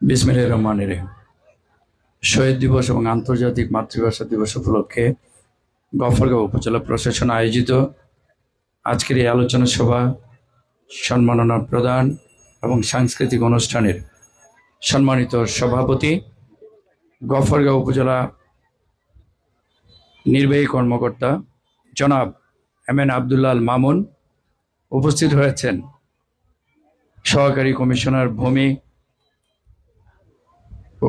বিসমিল্লাহির রহমানির রহিম। শহীদ দিবস এবং আন্তর্জাতিক মাতৃভাষা দিবস উপলক্ষে গফরগাঁও উপজেলা প্রশাসন আয়োজিত আজকের এই আলোচনা সভা, সম্মাননা প্রদান এবং সাংস্কৃতিক অনুষ্ঠানের সম্মানিত সভাপতি, গফরগাঁও উপজেলা নির্বাহী কর্মকর্তা জনাব এম.এন. আব্দুল্লাহ আল মামুন, উপস্থিত হয়েছেন সহকারী কমিশনার ভূমি,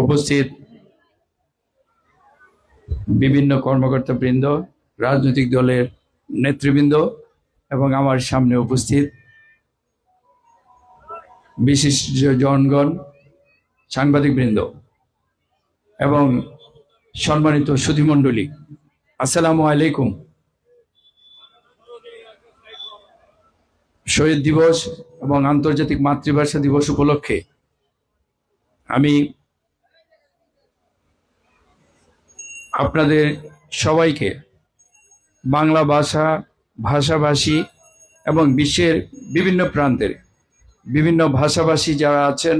উপস্থিত বিভিন্ন কর্মকর্তাবৃন্দ, রাজনৈতিক দলের নেতৃবৃন্দ এবং আমার সামনে উপস্থিত বিশিষ্ট জনগণ, সাংবাদিকবৃন্দ এবং সম্মানিত সুধীমণ্ডলী, আসসালামু আলাইকুম। শহীদ দিবস এবং আন্তর্জাতিক মাতৃভাষা দিবস উপলক্ষে আমি আপনাদের সবাইকে বাংলা ভাষাভাষী এবং বিশ্বের বিভিন্ন প্রান্তের বিভিন্ন ভাষাভাষী যারা আছেন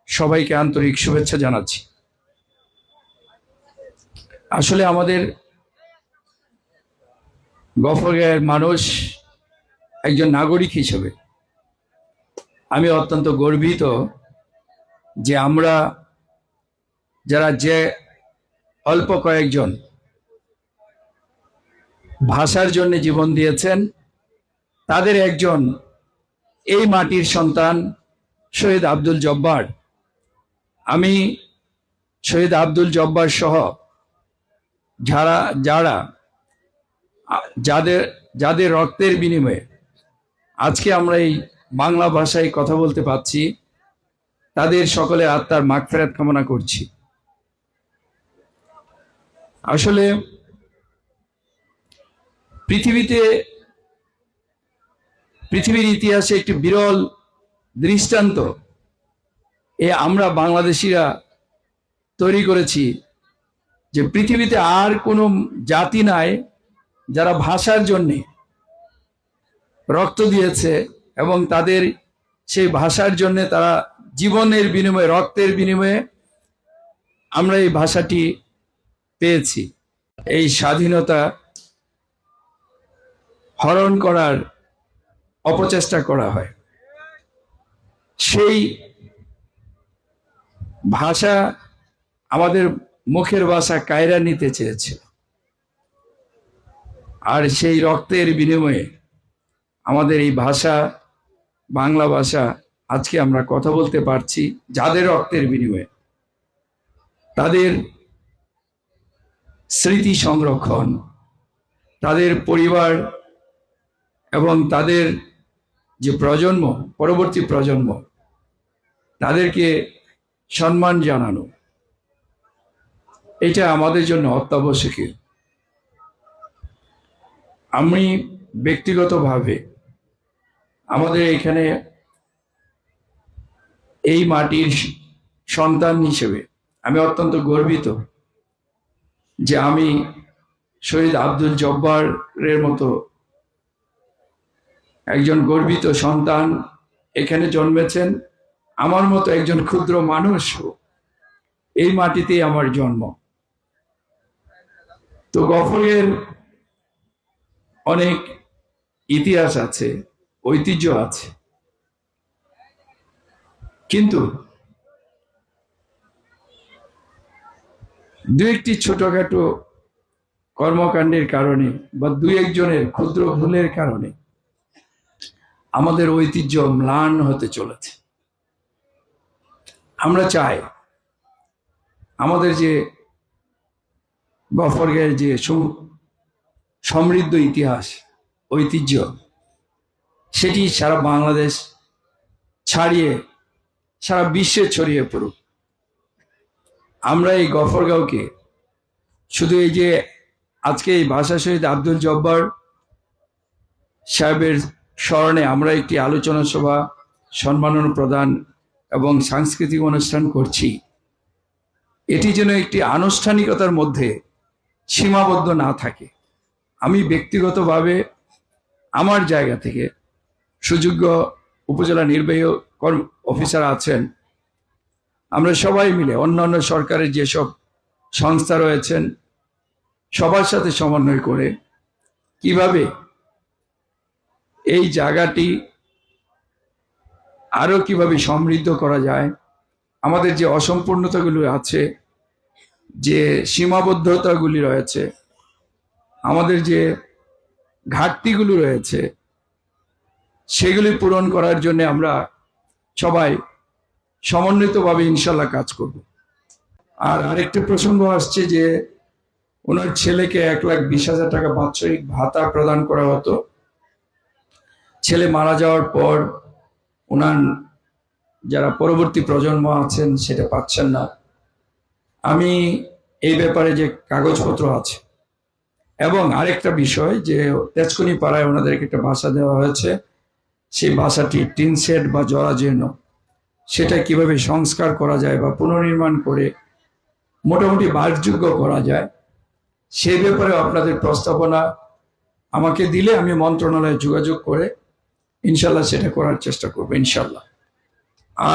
সবাইকে আন্তরিক শুভেচ্ছা জানাচ্ছি। আসলে আমাদের গফরগাঁওয়ের মানুষ, একজন নাগরিক হিসেবে আমি অত্যন্ত গর্বিত যে আমরা যারা অল্প কয়েকজন ভাষার জন্য জীবন দিয়েছেন তাদের একজন এই মাটির সন্তান শহীদ আব্দুল জব্বার। আমি শহীদ আব্দুল জব্বার সহ যাদের রক্তের বিনিময়ে আজকে আমরা এই বাংলা ভাষায় কথা বলতে পারছি, তাদের সকলের আত্মার মাগফিরাত কামনা করছি। আসলে পৃথিবীর ইতিহাসে একটি বিরল দৃষ্টান্ত আমরা বাংলাদেশিরা তৈরি করেছি, যে পৃথিবীতে আর কোনো জাতি নাই যারা ভাষার জন্যে রক্ত দিয়েছে এবং তাদের সেই ভাষার জন্য তারা জীবনের বিনিময়ে, রক্তের বিনিময়ে আমরা এই ভাষাটি পেয়েছি। এই স্বাধীনতা হরণ করার অপচেষ্টা করা হয়, সেই ভাষা আমাদের মুখের ভাষা কায়রা নিতে চেয়েছিল, আর সেই রক্তের বিনিময়ে আমাদের এই ভাষা, বাংলা ভাষা, আজকে আমরা কথা বলতে পারছি। যাদের রক্তের বিনিময়ে, তাদের স্মৃতি সংরক্ষণ, তাদের পরিবার এবং তাদের যে প্রজন্ম, পরবর্তী প্রজন্ম, তাদেরকে সম্মান জানানো, এটা আমাদের জন্য অত্যাবশ্যকীয়। আমি ব্যক্তিগতভাবে আমাদের এখানে এই মাটির সন্তান হিসেবে আমি অত্যন্ত গর্বিত যে আমি শহীদ আব্দুল জব্বারের মতো একজন গর্বিত সন্তান এখানে জন্মেছেন। আমার মতো একজন ক্ষুদ্র মানুষ, এই মাটিতেই আমার জন্ম। তো গফরের অনেক ইতিহাস আছে, ঐতিহ্য আছে, কিন্তু দু একটি ছোটখাটো কর্মকাণ্ডের কারণে বা দুই একজনের ক্ষুদ্র ভুলের কারণে আমাদের ঐতিহ্য ম্লান হতে চলেছে। আমরা চাই আমাদের যে গফরগাঁওয়ের যে সমৃদ্ধ ইতিহাস, ঐতিহ্য, সেটি সারা বাংলাদেশ ছাড়িয়ে সারা বিশ্বে ছড়িয়ে পড়ুক। আমরা এই গফরগাঁওকে শুধু এই যে আজকে এই ভাষা শহীদ আব্দুল জব্বার সাহেবের স্মরণে আমরা একটি আলোচনা সভা, সম্মাননা প্রদান এবং সাংস্কৃতিক অনুষ্ঠান করছি, এটি যেন একটি আনুষ্ঠানিকতার মধ্যে সীমাবদ্ধ না থাকে। আমি ব্যক্তিগতভাবে আমার জায়গা থেকে, সুযোগ্য উপজেলা নির্বাহী অফিসার আছেন, আমরা সবাই মিলে অন্যান্য সরকারের যেসব সংস্থা রয়েছেন সবার সাথে সমন্বয় করে কিভাবে এই জায়গাটি আরো কিভাবে সমৃদ্ধ করা যায়, আমাদের যে অসম্পূর্ণতাগুলো আছে, যে সীমাবদ্ধতাগুলি রয়েছে, আমাদের যে ঘাটতিগুলো রয়েছে, সেগুলি পূরণ করার জন্য আমরা সবাই সমন্বিতভাবে ইনশাল্লাহ কাজ করব। আর আরেকটা প্রসঙ্গ আসছে যে ওনার ছেলেকে 1,20,000 টাকা বাৎসরিক ভাতা প্রদান করা হতো। ছেলে মারা যাওয়ার পর ওনার যারা পরবর্তী প্রজন্ম আছেন সেটা পাচ্ছেন না। আমি এই ব্যাপারে যে কাগজপত্র আছে, এবং আরেকটা বিষয় যে তেজকুনি পাড়ায় ওনাদেরকে একটা বাসা দেওয়া হয়েছে, সেই বাসাটি টিন শেড বা জরাজীর্ণ, সেটা কিভাবে সংস্কার করা যায় বা পুনর্নির্মাণ করে মোটামুটি বাসযোগ্য করা যায়, সেই ব্যাপারে আপনাদের প্রস্তাবনা আমাকে দিলে আমি মন্ত্রণালয়ে যোগাযোগ করে ইনশাল্লাহ সেটা করার চেষ্টা করবো ইনশাল্লাহ। আর